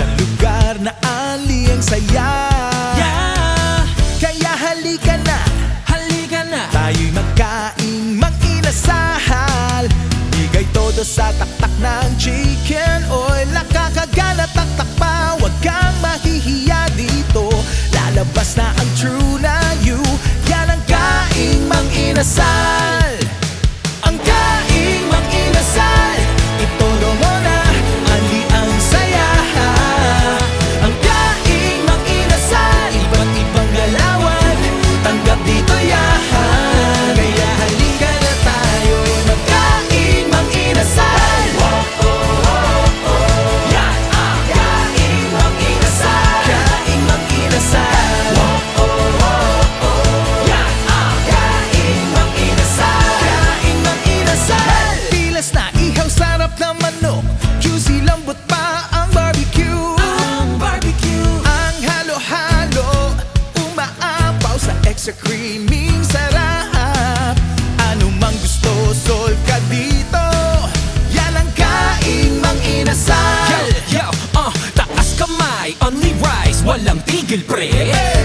Sa lugar na ali ang saya, Yeah, kaya halika na, halika na. tayo'y magkaing mag-inasal. Bigay todo sa taktak ng chicken oil. Nakakagana, taktak pa, wag kang mahihiya dito. Lalabas na ang true na you. Yan ang kaing mang-inasal. Ang kaing mang-inasal, itulo mo na, ali ang saya. Ang kaing mang-inasal, iba't ibang galawan, tanggap dito yan. Kaya halika na tayo'y magkaing mang-inasal. Yan ang kaing mang-inasal. Kaing mang-inasal. Yan ang kaing mang-inasal. Kaing mang-inasal. Pilas na ihaw, sarap na manok, juicy lambot pa ang barbecue. Ang barbecue, Ang halo-halo, umaapaw sa extra creaming sarap. Ano mang gusto, solve ka dito. Yan ang kaing mang-inasal. yo, taas kamay, only rice, walang tigil pre.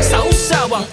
Sausaw ang